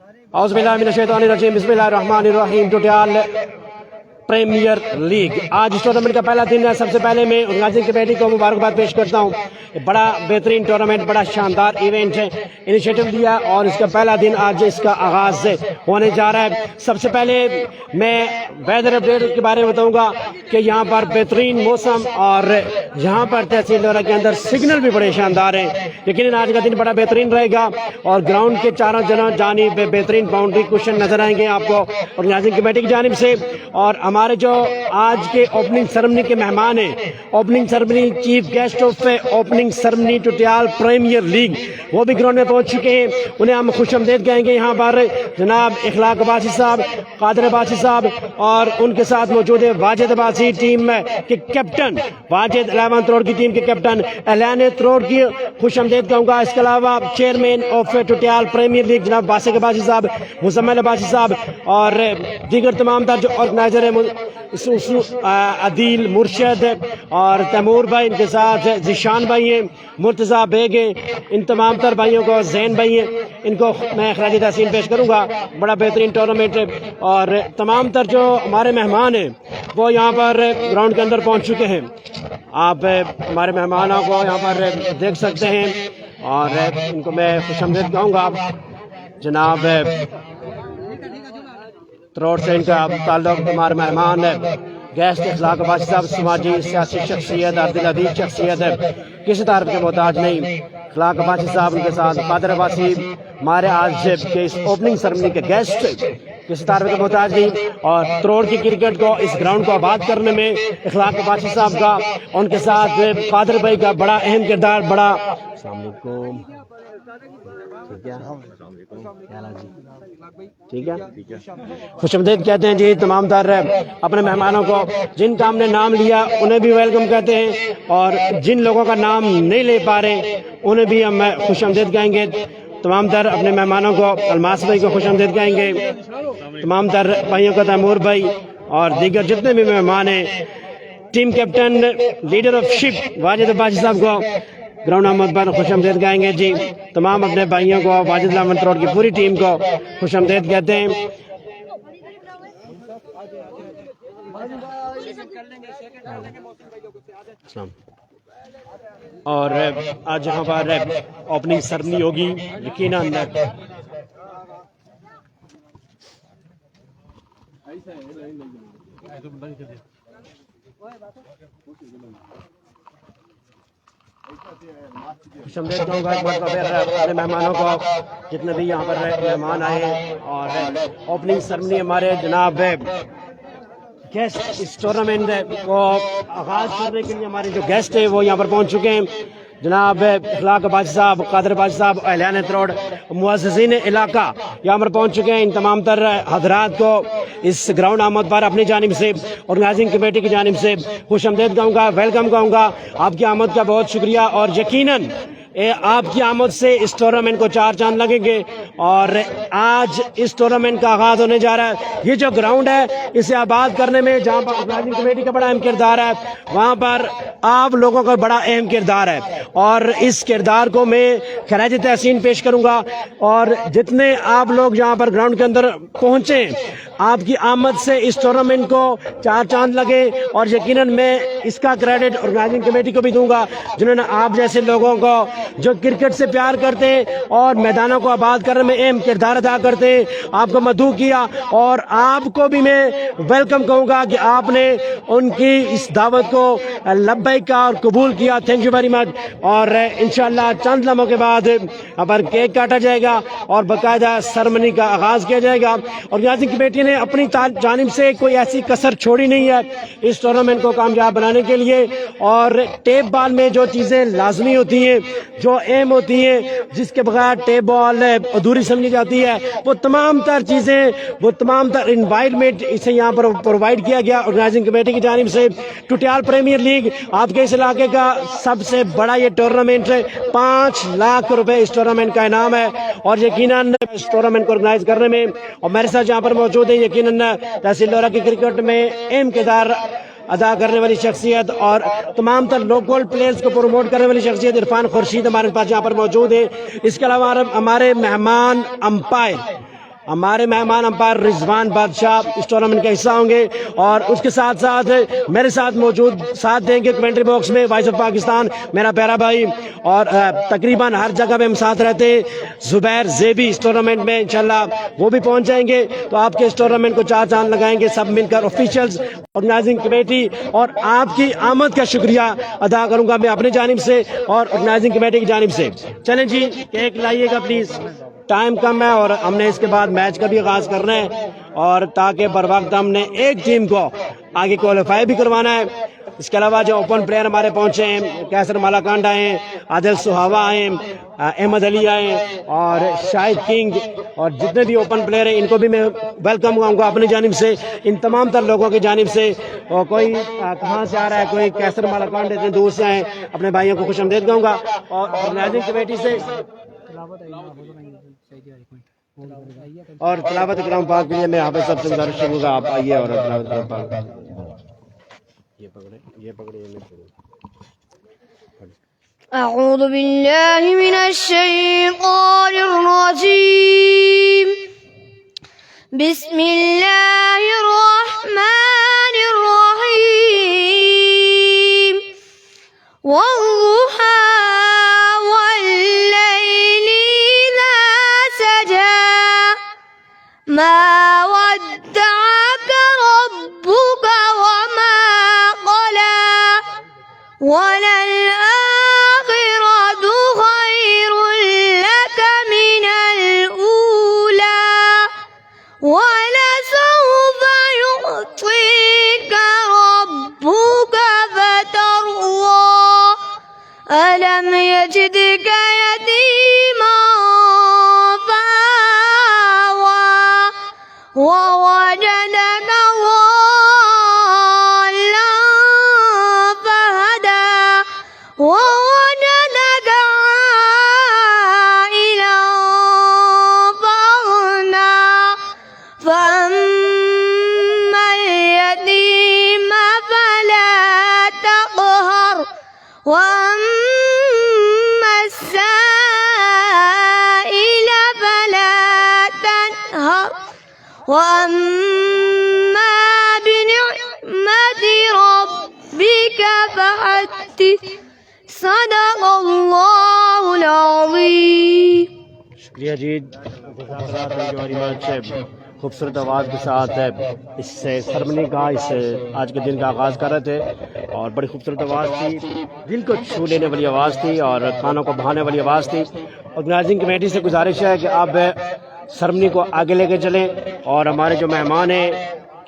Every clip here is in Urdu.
اعوذ باللہ من الشیطان الرجیم بسم اللہ الرحمن الرحیم ٹوٹیال پریمیئر لیگ آج اس ٹورنامنٹ کا پہلا دن ہے. سب سے پہلے میں آرگنائزنگ کمیٹی کو مبارکباد پیش کرتا ہوں. بڑا بہترین ٹورنامنٹ, بڑا شاندار ایونٹ ہے, انیشیٹو لیا اور اس کا پہلا دن آج اس کا آغاز ہونے جا رہا ہے. سب سے پہلے میں ویدر اپڈیٹ کے بارے میں بتاؤں گا کہ یہاں پر بہترین موسم اور یہاں پر تحصیل دورہ کے اندر سگنل بھی بڑے شاندار ہیں. لیکن آج کا دن بڑا بہترین رہے گا اور گراؤنڈ کے چاروں جانب بہترین باؤنڈری کوشن نظر آئیں گے آپ کو آرگنائزنگ کمیٹی کی جانب سے. اور ہمارے جو آج کے اوپننگ سرمنی کے مہمان ہیں, opening ceremony chief guest of opening ceremony ٹوٹیال پریمیئر لیگ, وہ بھی گراؤنڈ میں پہنچ چکے ہیں. انہیں ہم خوش آمدید کہیں گے. یہاں پر جناب اخلاق عباسی صاحب, قادر عباسی صاحب اور ان کے ساتھ موجود ہے واجد عباسی ٹیم کے کیپٹن, واجد 11 کروڑ کی ٹیم کے کیپٹن اعلان کروڑ کی خوش آمدید کہوں گا. اس کے علاوہ چیئرمین آف ٹوٹیال پریمیئر لیگ جناب باسق عباسی صاحب, مزمل عباسی صاحب اور دیگر تمام تر جو آرگنائزر ہیں, عدیل مرشد اور تیمور بھائی, ان کے ساتھ ذیشان بھائی ہیں, مرتضیٰ بیگ ہیں, ان تمام تر بھائیوں کو, زین بھائی ہیں, ان کو میں خراج تحسین پیش کروں گا. بڑا بہترین ٹورنامنٹ اور تمام تر جو ہمارے مہمان ہیں وہ یہاں پر گراؤنڈ کے اندر پہنچ چکے ہیں. آپ ہمارے مہمانوں کو یہاں پر دیکھ سکتے ہیں اور ان کو میں خوش آمدید کہوں گا. جناب تروڑ سے ان کا تعلق, ہمارے مہمان گیسٹ اخلاق عباسی صاحب, سماجی سیاسی شخصیت, عبد العزیز شخصیت, کسی تعریف کے محتاج نہیں. اخلاق عباسی صاحب ان کے ساتھ قادر عباسی ہمارے آج کے اس اوپننگ سرمنی کے گیسٹ, کسی تعریف کے محتاج نہیں. اور تروڑ کی کرکٹ کو, اس گراؤنڈ کو آباد کرنے میں اخلاق عباسی صاحب کا, ان کے ساتھ قادر بھائی کا بڑا اہم کردار. بڑا السلام علیکم, ٹھیک ہے, خوش آمدید کہتے ہیں جی تمام تر اپنے مہمانوں کو. جن کا ہم نے نام لیا انہیں بھی ویلکم کہتے ہیں اور جن لوگوں کا نام نہیں لے پا رہے انہیں بھی ہم خوش آمدید کہیں گے. تمام تر اپنے مہمانوں کو, الماس بھائی کو خوش آمدید کہیں گے. تمام تر بھائیوں کو, تیمور بھائی اور دیگر جتنے بھی مہمان ہیں, ٹیم کیپٹن لیڈر آف شپ واجد عباسی صاحب کو گراؤنڈ احمد پر خوش آمدید کہیں گے جی. تمام اپنے بھائیوں کو, واجد 11 کروڑ کی پوری ٹیم کو خوش آمدید کہتے ہیں. اور آج یہاں پر اوپننگ سرمنی ہوگی. یقیناً خوش آمدید کہوں گا ایک بار پھر اپنے مہمانوں کو, جتنے بھی یہاں پر مہمان آئے. اور اوپننگ سرمنی ہمارے جناب گیسٹ اس ٹورنامنٹ کو آغاز کرنے کے لیے ہمارے جو گیسٹ ہیں وہ یہاں پر پہنچ چکے ہیں. جناب اخلاق عباسی صاحب, قادر عباسی صاحب, اعلان کروڑ, معززین علاقہ یہاں پر پہنچ چکے ہیں. ان تمام تر حضرات کو اس گراؤنڈ آمد پر اپنی جانب سے, آرگنائزنگ کمیٹی کی جانب سے خوش آمدید کہوں گا, ویلکم کہوں گا. آپ کی آمد کا بہت شکریہ اور یقیناً آپ کی آمد سے اس ٹورنامنٹ کو 4 چاند لگیں گے. اور آج اس ٹورنامنٹ کا آغاز ہونے جا رہا ہے. یہ جو گراؤنڈ ہے اسے آباد کرنے میں جہاں پر آرگنائزنگ کمیٹی کا بڑا اہم کردار ہے, وہاں پر آپ لوگوں کا بڑا اہم کردار ہے اور اس کردار کو میں خراج تحسین پیش کروں گا. اور جتنے آپ لوگ یہاں پر گراؤنڈ کے اندر پہنچے, آپ کی آمد سے اس ٹورنامنٹ کو 4 چاند لگے. اور یقیناً میں اس کا کریڈٹ آرگنائزنگ کمیٹی کو بھی دوں گا جنہوں نے آپ جیسے لوگوں کو جو کرکٹ سے پیار کرتے اور میدانوں کو آباد کرنے میں اہم کردار ادا کرتے, آپ کو مدعو کیا. اور آپ کو بھی میں ویلکم کہوں گا کہ آپ نے ان کی اس دعوت کو لبیک کہا اور قبول کیا. Thank you very much. اور انشاءاللہ چند لمحوں کے بعد یہاں پر کیک کاٹا جائے گا اور باقاعدہ سرمنی کا آغاز کیا جائے گا. آرگنائزنگ کمیٹی نے اپنی جانب سے کوئی ایسی کسر چھوڑی نہیں ہے اس ٹورنامنٹ کو کامیاب بنانے کے لیے. اور ٹیپ بال میں جو چیزیں لازمی ہوتی ہیں, جو اہم ہوتی ہیں, جس کے بغیر ٹیپ بال ادھوری سمجھی جاتی ہے, وہ تمام تر چیزیں, وہ تمام تر انوائرمنٹ اسے یہاں پر پرووائڈ کیا گیا آرگنائزنگ کمیٹی کی جانب سے. ٹوٹیال پریمیئر لیگ آپ کے اس علاقے کا سب سے بڑا یہ ٹورنامنٹ ہے. 5 لاکھ روپے اس ٹورنامنٹ کا انعام ہے. اور یقیناً اس ٹورنامنٹ کو آرگنائز کرنے میں اور میرے ساتھ جہاں پر موجود ہیں یقیناً تحصیل دورہ کی کرکٹ میں اہم کردار ادا کرنے والی شخصیت اور تمام تر لوکل پلیئرز کو پروموٹ کرنے والی شخصیت عرفان خورشید ہمارے پاس یہاں پر موجود ہے. اس کے علاوہ ہمارے مہمان امپائر ہمارے مہمان امپائر رضوان بادشاہ اس ٹورنامنٹ کا حصہ ہوں گے، اور اس کے ساتھ ساتھ میرے ساتھ موجود ساتھ دیں گے کمنٹری باکس میں وائس آف پاکستان میرا پیارا بھائی، اور تقریباً ہر جگہ پہ ہم ساتھ رہتے ہیں زبیر زیبی اس ٹورنامنٹ میں انشاءاللہ وہ بھی پہنچ جائیں گے، تو آپ کے اس ٹورنامنٹ کو چار چاند لگائیں گے سب مل کر، آفیشلز، آرگنائزنگ کمیٹی، اور آپ کی آمد کا شکریہ ادا کروں گا میں اپنی جانب سے اور آرگنائزنگ کمیٹی کی جانب سے۔ چلیں جی کیک لائیے گا پلیز، ٹائم کم ہے اور ہم نے اس کے بعد میچ کا بھی آغاز کرنا ہے، اور تاکہ بر وقت ہم نے ایک ٹیم کو آگے کوالیفائی بھی کروانا ہے۔ اس کے علاوہ جو اوپن پلیئر ہمارے پہنچے ہیں، کیسر مالاکانڈ آئے ہیں، عادل سہاوا آئے ہیں، احمد علی آئے ہیں، اور شاہد کنگ، اور جتنے بھی اوپن پلیئر ہیں ان کو بھی میں ویلکم کہوں گا اپنی جانب سے، ان تمام تر لوگوں کی جانب سے۔ اور کوئی کہاں سے آ رہا ہے، کوئی کیسر مالاکانڈ اتنے دور سے آئے، اپنے بھائیوں کو خوش آمدید کہوں گا، اور آرگنائزنگ کمیٹی سے اور تلاوت کلام پاک کے لیے میں حافظ صاحب سے گزارش کروں گا آپ آئیے اور تلاوت کلام پاک یہ پکڑے اعوذ باللہ من الشیطان الرجیم بسم اللہ الرحمن الرحیم والضحى والليل إذا سجى ما ودعك ربك وما قلى وللآخرة خير لك من الأولى ولسوف يعطيك ربك فترضى ألم يجدك يتيما فآوى ووجدك ضالا فهدى ووجدك عائلا فأغنى فأما اليتيم فلا تقهر وأما السائل فلا تنهر وأما بنعمة ربك فحدث صدق اللہ العظیم۔ شکریہ جی، خوبصورت آواز کے ساتھ اس سے سرمنی کا اس آج کے دن کا آغاز کر رہے تھے، اور بڑی خوبصورت آواز تھی، دل کو چھو لینے والی آواز تھی اور کانوں کو بہانے والی آواز تھی۔ آرگنائزنگ کمیٹی سے گزارش ہے کہ آپ سرمنی کو آگے لے کے چلیں، اور ہمارے جو مہمان ہیں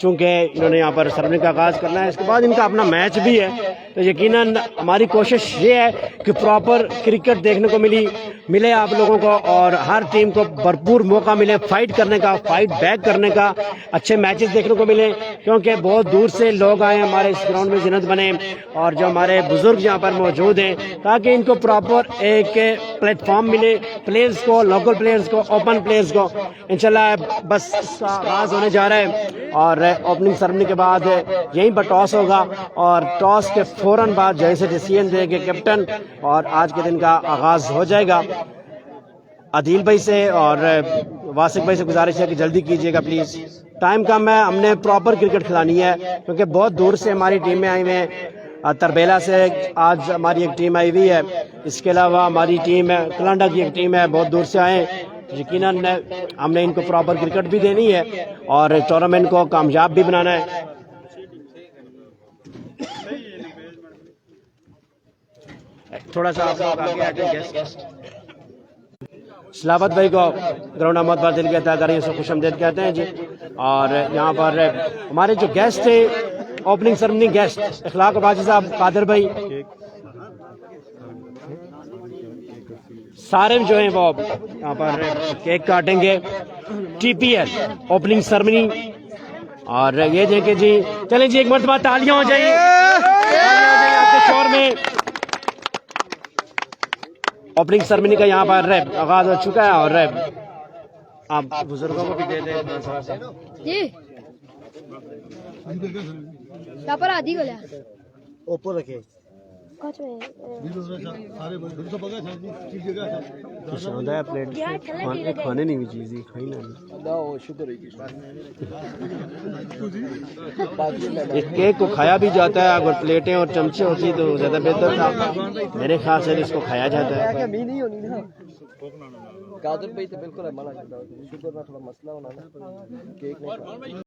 چونکہ انہوں نے یہاں پر سرمنی کا آغاز کرنا ہے، اس کے بعد ان کا اپنا میچ بھی ہے، تو یقیناً ہماری کوشش یہ ہے کہ پراپر کرکٹ دیکھنے کو ملے آپ لوگوں کو، اور ہر ٹیم کو بھرپور موقع ملے فائٹ کرنے کا، فائٹ بیک کرنے کا، اچھے میچز دیکھنے کو ملے، کیونکہ بہت دور سے لوگ آئے ہمارے اس گراؤنڈ میں زینت بنے، اور جو ہمارے بزرگ یہاں پر موجود ہیں، تاکہ ان کو پراپر ایک پلیٹ فارم ملے، پلیئرز کو، لوکل پلیئرز کو، اوپن پلیئرز کو۔ انشاءاللہ بس اس کا آغاز ہونے جا رہا ہے، اور اوپننگ سرمنی کے بعد یہیں پر ٹاس ہوگا، اور ٹاس کے فوراً بعد جیسے ڈیسیژن دے گے کیپٹن، اور آج کے دن کا آغاز ہو جائے گا۔ عدیل بھائی سے اور واسق بھائی سے گزارش ہے کہ جلدی کیجیے گا پلیز، ٹائم کم ہے، ہم نے پراپر کرکٹ کھلانی ہے، کیونکہ بہت دور سے ہماری ٹیمیں آئی ہوئی ہیں، تربیلا سے آج ہماری ایک ٹیم آئی ہوئی ہے، اس کے علاوہ ہماری ٹیم ہے کلانڈا کی ایک ٹیم ہے، بہت دور سے آئے ہیں، یقیناً ہم نے ان کو پراپر کرکٹ بھی دینی ہے اور ٹورنامنٹ کو کامیاب بھی بنانا ہے۔ تھوڑا سا آپ لوگ آگے آتے ہیں، سلاوت بھائی کو گراؤنڈ احمد بار دل کے عطا کریں، اسے خوش آمدید کہتے ہیں جی۔ اور یہاں پر ہمارے جو گیسٹ تھے، اوپننگ سرمنی گیسٹ اخلاق باجی صاحب، قادر بھائی، سارے جو ہیں وہ یہاں پر کیک کاٹیں گے۔ T P L opening ceremony, اور یہ دیکھیں جی، چلیں جی ایک مرتبہ تالیاں ہو جائیں آپ کے شور میں۔ اوپننگ سرمنی کا یہاں پر آغاز ہو چکا ہے، اور آپ بزرگوں کو بھی دے دیں جی یہاں پر آدھی گلیا اوپر رکھے آتا ہے پلیٹ کھانے نہیں بھی چیز کھائی نہ اس کیک کو کھایا بھی جاتا ہے. اگر پلیٹیں اور چمچے ہوتی تو زیادہ بہتر تھا. میرے خیال سے اس کو کھایا جاتا ہے. قادر بھائی تو بالکل ہے منع کرتا ہے، شوگر کا تھوڑا مسئلہ ہونا نا، کیک نہیں